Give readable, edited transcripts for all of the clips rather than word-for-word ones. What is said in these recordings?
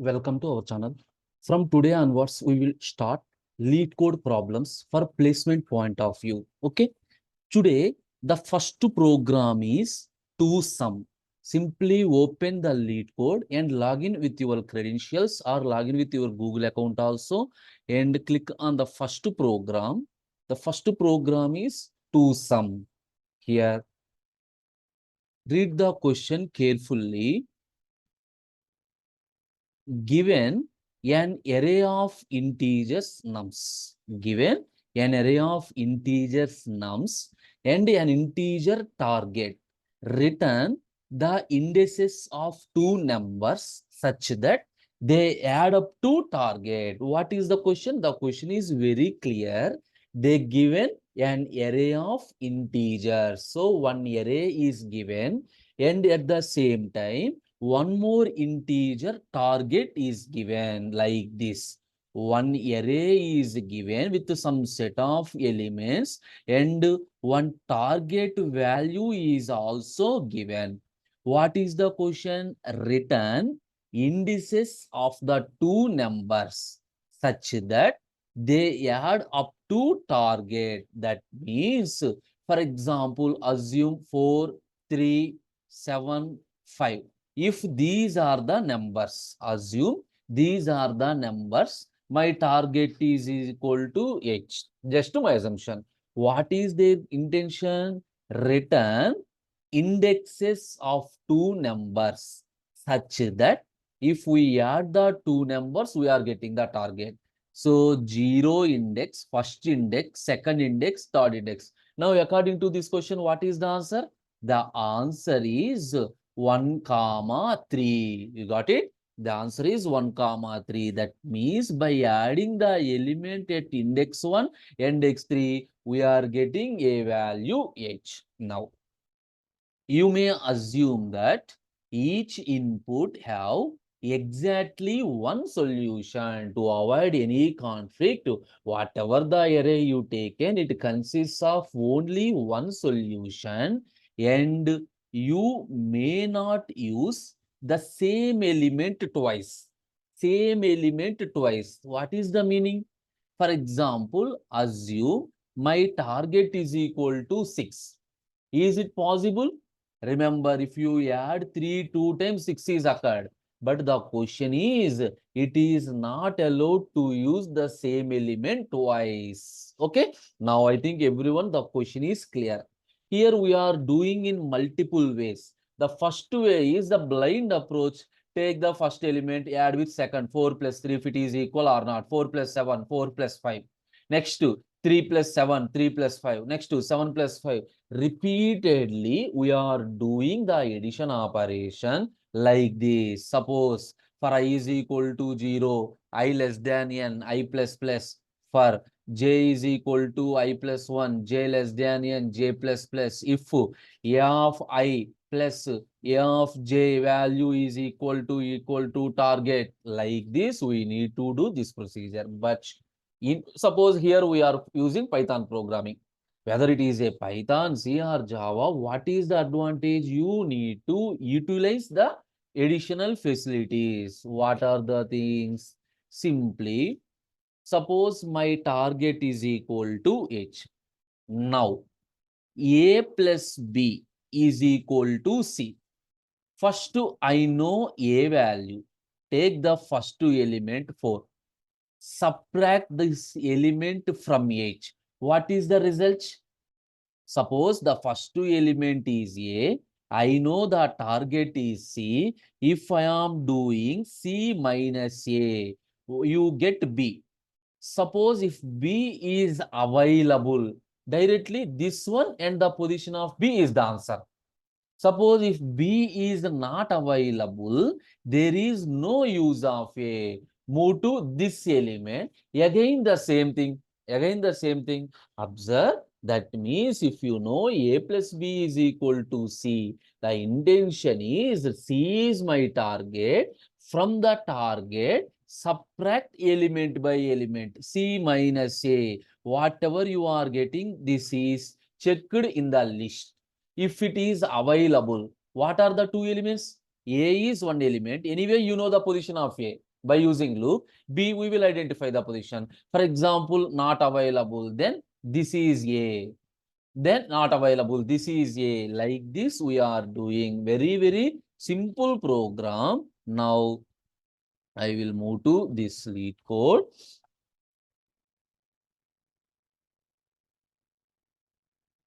Welcome to our channel. From today onwards, we will start lead code problems for placement point of view. Okay. Today, the first program is to sum. Simply open the lead code and log in with your credentials or log in with your Google account also and click on the first program. The first program is to sum. Here, read the question carefully. Given an array of integers nums, given an array of integers nums and an integer target, return the indices of two numbers such that they add up to target. What is the question? The question is very clear. They given an array of integers. So one array is given and at the same time one more integer target is given like this. One array is given with some set of elements and one target value is also given. What is the question? Return indices of the two numbers such that they add up to target. That means, for example, assume 4, 3, 7, 5. If these are the numbers, assume these are the numbers, my target is equal to H. Just my assumption. What is their intention? Return indexes of two numbers such that if we add the two numbers, we are getting the target. So 0 index, first index, second index, third index. Now, according to this question, what is the answer? The answer is 1, 3. You got it? The answer is 1, 3. That means by adding the element at index 1, index 3, we are getting a value H. Now, you may assume that each input have exactly one solution to avoid any conflict. Whatever the array you taken, it consists of only one solution and you may not use the same element twice. Same element twice. What is the meaning? For example, assume my target is equal to 6. Is it possible? Remember, if you add 3 2 times, 6 is occurred. But the question is, it is not allowed to use the same element twice. Okay. Now, I think everyone, the question is clear. Here we are doing in multiple ways. The first way is the blind approach. Take the first element, add with second, 4 plus 3 if it is equal or not. 4 plus 7, 4 plus 5. Next to 3 plus 7, 3 plus 5. Next to 7 plus 5. Repeatedly, we are doing the addition operation like this. Suppose for I is equal to 0, I less than n, I plus plus. For j is equal to I plus 1, j less than n, j plus plus. If a of I plus a of j value is equal to target, like this, we need to do this procedure. But suppose here we are using Python programming. Whether it is a Python, C or Java, what is the advantage? You need to utilize the additional facilities. What are the things? Simply, suppose my target is equal to H. Now, A plus B is equal to C. First, I know A value. Take the first element 4. Subtract this element from H. What is the result? Suppose the first element is A. I know the target is C. If I am doing C minus A, you get B. Suppose if B is available, directly this one and the position of B is the answer. Suppose if B is not available, there is no use of A. Move to this element. Again the same thing. Again the same thing. Observe. That means if you know A plus B is equal to C, the intention is C is my target. From the target, subtract element by element. C minus A. Whatever you are getting, this is checked in the list. If it is available, what are the two elements? A is one element. Anyway, you know the position of A. By using loop. B, we will identify the position. For example, not available, then this is A. Then not available, this is A. Like this, we are doing very, very simple program. Now, I will move to this Leetcode.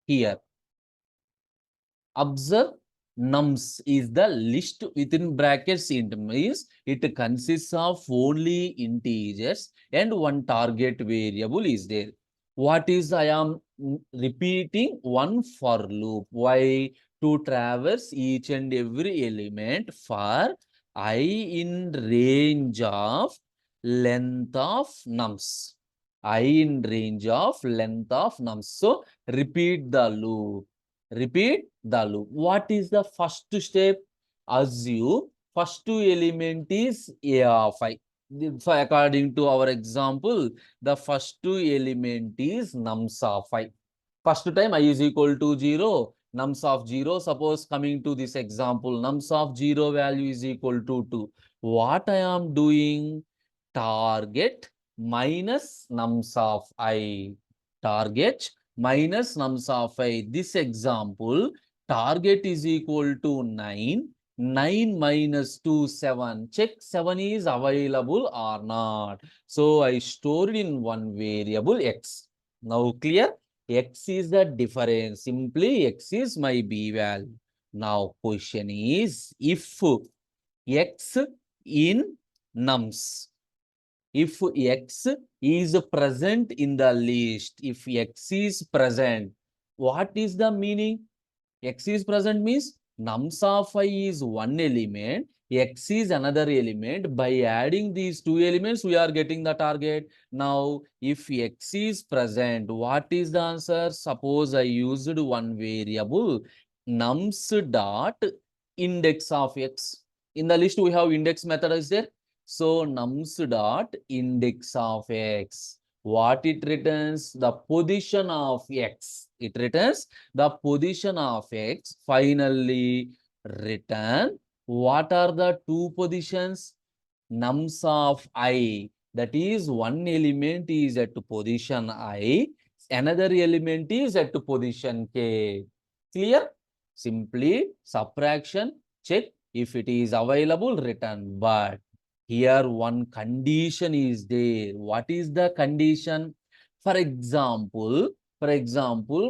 Here, observe nums is the list within brackets. Int means it consists of only integers and one target variable is there. What is I am repeating one for loop? Why? To traverse each and every element for I in range of length of nums. I in range of length of nums. So repeat the loop. Repeat the loop. What is the first step? Assume first two element is A of I. So according to our example, the first two element is nums of I. First time I is equal to 0, nums of 0. Suppose coming to this example, nums of 0 value is equal to 2. What I am doing? Target minus nums of I. Target minus nums of I. This example, target is equal to 9. 9 minus 2, 7. Check 7 is available or not. So I stored in one variable x. Now clear? X is the difference. Simply x is my b value. Now question is, if x in nums, if x is present in the list, if x is present, what is the meaning? X is present means nums of I is one element, x is another element. By adding these two elements, we are getting the target. Now, if x is present, what is the answer? Suppose I used one variable, nums dot index of x. In the list, we have index method is there. So, nums dot index of x. What it returns? The position of x. It returns the position of x. Finally, return. What are the two positions? Nums of I. That is, one element is at position I. Another element is at position K. Clear? Simply subtraction. Check. If it is available, return. But here one condition is there. What is the condition? For example,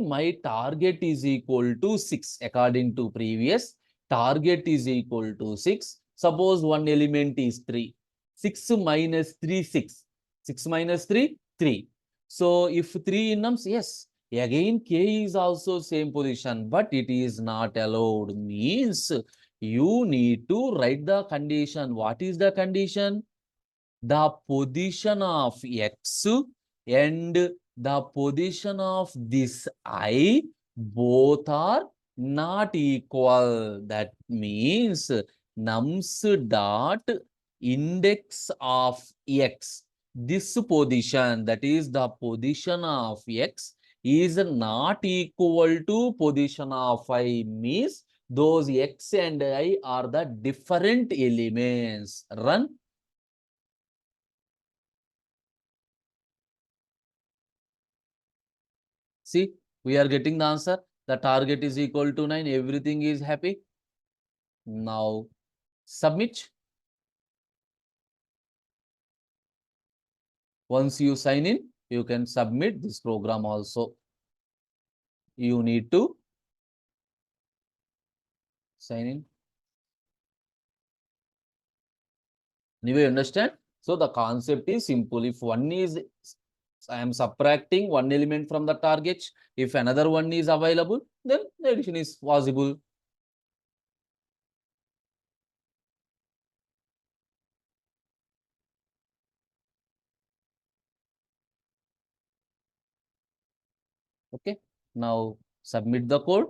my target is equal to 6. According to previous, target is equal to 6. Suppose one element is 3. 6 minus 3, 6. 6 minus 3, 3. So if 3 in nums, yes. Again, K is also same position, but it is not allowed. Means you need to write the condition. What is the condition? The position of x and the position of this I both are not equal. That means nums dot index of x. This position, that is the position of x, is not equal to position of I. Means those x and I are the different elements. Run. See, we are getting the answer. The target is equal to 9. Everything is happy. Now, submit. Once you sign in, you can submit this program also. You need to sign in. Anyway, understand? So, the concept is simple. If one is, I am subtracting one element from the target. If another one is available, then the addition is possible. Okay. Now, submit the code.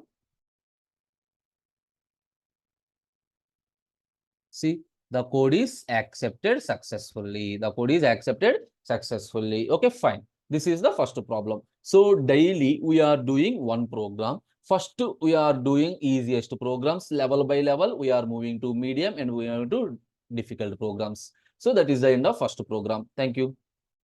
See, the code is accepted successfully. The code is accepted successfully. Okay, fine. This is the first problem. So daily we are doing one program. First, we are doing easiest programs level by level. We are moving to medium and we are to difficult programs. So that is the end of first program. Thank you.